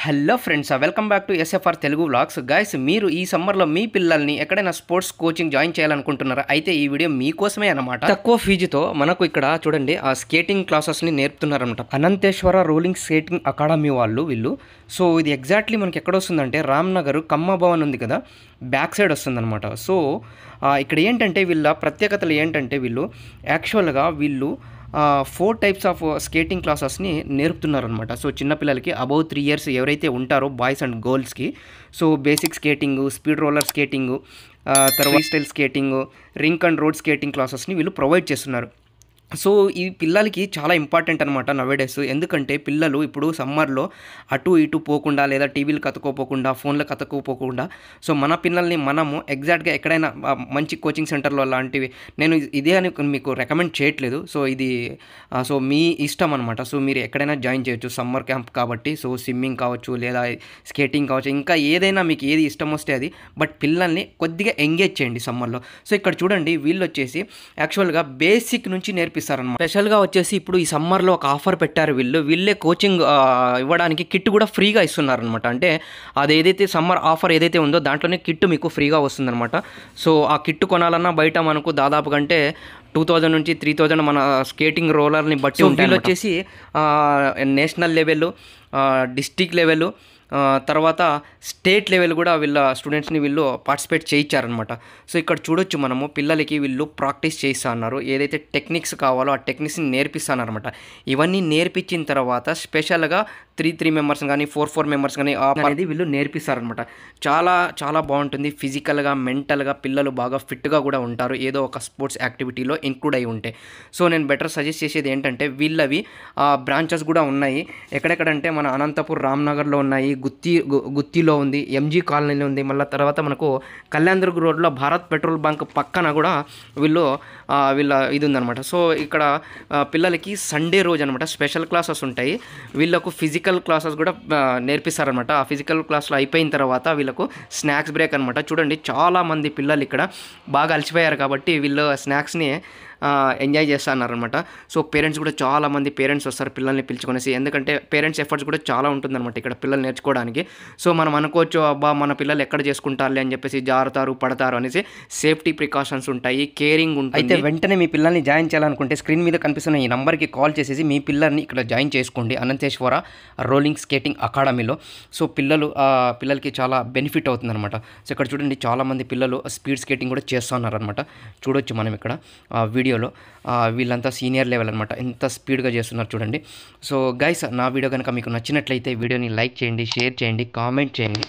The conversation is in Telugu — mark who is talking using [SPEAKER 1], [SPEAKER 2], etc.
[SPEAKER 1] Hello friends, welcome back to SFR Telugu vlogs. Guys, మీరు ఈ సమ్మర్లో మీ పిల్లల్ని ఎక్కడైనా స్పోర్ట్స్ కోచింగ్ జాయిన్ చేయాలనుకుంటున్నారా? అయితే ఈ వీడియో మీకోసమే అన్నమాట. తక్కువ ఫీజుతో మనకు ఇక్కడ చూడండి ఆ స్కేటింగ్ క్లాసెస్ని నేర్పుతున్నారనమాట. అనంతేశ్వర రోలింగ్ స్కేటింగ్ అకాడమీ వీళ్ళు. సో ఇది ఎగ్జాక్ట్లీ మనకి ఎక్కడ వస్తుందంటే రామ్నగర్ కమ్మ భవన్ ఉంది కదా, బ్యాక్ సైడ్ వస్తుందన్నమాట. సో ఇక్కడ ఏంటంటే వీళ్ళ ప్రత్యేకతలు ఏంటంటే వీళ్ళు యాక్చువల్గా 4 టైప్స్ ఆఫ్ స్కేటింగ్ క్లాసెస్ని నేర్పుతున్నారనమాట. సో చిన్నపిల్లలకి అబౌవ్ 3 ఇయర్స్ ఎవరైతే ఉంటారో బాయ్స్ అండ్ గర్ల్స్కి, so basic skating, speed roller skating, తర్వాత style skating, rink and road skating క్లాసెస్ని వీళ్ళు ప్రొవైడ్ చేస్తున్నారు. సో ఈ పిల్లలకి చాలా ఇంపార్టెంట్ అనమాట నవేడేస్. ఎందుకంటే పిల్లలు ఇప్పుడు సమ్మర్లో అటు ఇటు పోకుండా, లేదా టీవీలు కతుక్కోపోకుండా, ఫోన్లు కతుక్కోపోకుండా, సో మన పిల్లల్ని మనము ఎగ్జాక్ట్గా ఎక్కడైనా మంచి కోచింగ్ సెంటర్లో లాంటివి, నేను ఇదే అని మీకు రికమెండ్ చేయట్లేదు. సో ఇది సో మీ ఇష్టం అనమాట. సో మీరు ఎక్కడైనా జాయిన్ చేయొచ్చు, సమ్మర్ క్యాంప్ కాబట్టి. సో స్విమ్మింగ్ కావచ్చు, లేదా స్కేటింగ్ కావచ్చు, ఇంకా ఏదైనా మీకు ఏది ఇష్టం వస్తే అది. బట్ పిల్లల్ని కొద్దిగా ఎంగేజ్ చేయండి సమ్మర్లో. సో ఇక్కడ చూడండి వీళ్ళు వచ్చేసి యాక్చువల్గా బేసిక్ నుంచి నేర్పిస్తారనమాట. స్పెషల్గా వచ్చేసి ఇప్పుడు ఈ సమ్మర్లో ఒక ఆఫర్ పెట్టారు. వీళ్ళే కోచింగ్ ఇవ్వడానికి కిట్ కూడా ఫ్రీగా ఇస్తున్నారనమాట. అంటే అది ఏదైతే సమ్మర్ ఆఫర్ ఏదైతే ఉందో దాంట్లోనే కిట్ మీకు ఫ్రీగా వస్తుందన్నమాట. సో ఆ కిట్ కొనాలన్నా బయట మనకు దాదాపు కంటే 2000 నుంచి 3000 మన స్కేటింగ్ రోలర్ని బట్టి ఉంటాయి. వీళ్ళు వచ్చేసి నేషనల్ లెవెల్, డిస్ట్రిక్ట్ లెవెల్, తర్వాత స్టేట్ లెవెల్ కూడా వీళ్ళ స్టూడెంట్స్ని వీళ్ళు పార్టిసిపేట్ చేయించారనమాట. సో ఇక్కడ చూడొచ్చు మనము పిల్లలకి వీళ్ళు ప్రాక్టీస్ చేయిస్తా అన్నారు. ఏదైతే టెక్నిక్స్ కావాలో ఆ టెక్నిక్స్ని నేర్పిస్తానమాట. ఇవన్నీ నేర్పించిన తర్వాత స్పెషల్గా 3 మెంబర్స్ కానీ 4 మెంబర్స్ కానీ అనేది వీళ్ళు నేర్పిస్తారనమాట. చాలా చాలా బాగుంటుంది. ఫిజికల్గా, మెంటల్గా పిల్లలు బాగా ఫిట్గా కూడా ఉంటారు, ఏదో ఒక స్పోర్ట్స్ యాక్టివిటీలో ఇంక్లూడ్ అయి ఉంటే. సో నేను బెటర్ సజెస్ట్ చేసేది ఏంటంటే వీళ్ళవి బ్రాంచెస్ కూడా ఉన్నాయి. ఎక్కడెక్కడంటే మన అనంతపూర్ రామ్నగర్లో ఉన్నాయి, గుత్తిలో ఉంది, ఎంజీ కాలనీలో ఉంది, మళ్ళీ తర్వాత మనకు కళ్యాణ్ దుర్గ్ రోడ్లో భారత్ పెట్రోల్ బంక్ పక్కన కూడా వీళ్ళ ఇది ఉందన్నమాట. సో ఇక్కడ పిల్లలకి సండే రోజు అనమాట స్పెషల్ క్లాసెస్ ఉంటాయి. వీళ్ళకు ఫిజికల్ క్లాసెస్ కూడా నేర్పిస్తారనమాట. ఆ ఫిజికల్ క్లాస్లో అయిపోయిన తర్వాత వీళ్ళకు స్నాక్స్ బ్రేక్ అనమాట. చూడండి చాలామంది పిల్లలు ఇక్కడ బాగా అలసిపోయారు కాబట్టి వీళ్ళు స్నాక్స్ని ఎంజాయ్ చేస్తున్నారనమాట. సో పేరెంట్స్ కూడా చాలామంది పేరెంట్స్ వస్తారు పిల్లల్ని పిలుచుకొనేసి. ఎందుకంటే పేరెంట్స్ ఎఫర్ట్స్ కూడా చాలా ఉంటుందన్నమాట ఇక్కడ పిల్లలు నేర్చుకోవడానికి. సో మనం అనుకోవచ్చు అబ్బా మన పిల్లలు ఎక్కడ చేసుకుంటారులే అని చెప్పేసి జారుతారు పడతారు అనేసి. సేఫ్టీ ప్రికాషన్స్ ఉంటాయి, కేరింగ్ ఉంటుంది. అయితే వెంటనే మీ పిల్లల్ని జాయిన్ చేయాలనుకుంటే స్క్రీన్ మీద కనిపిస్తున్న ఈ నెంబర్కి కాల్ చేసేసి మీ పిల్లల్ని ఇక్కడ జాయిన్ చేసుకోండి అనంతేశ్వర రోలింగ్ స్కేటింగ్ అకాడమీలో. సో పిల్లలకి చాలా బెనిఫిట్ అవుతుందన్నమాట. సో ఇక్కడ చూడండి చాలామంది పిల్లలు స్పీడ్ స్కేటింగ్ కూడా చేస్తున్నారనమాట. చూడొచ్చు మనం ఇక్కడ వీడియోలో వీళ్ళంతా సీనియర్ లెవెల్ అనమాట. ఎంత స్పీడ్గా చేస్తున్నారు చూడండి. సో గైస్, నా వీడియో కనుక మీకు నచ్చినట్లయితే వీడియోని లైక్ చేయండి, షేర్ చేయండి, కామెంట్ చేయండి.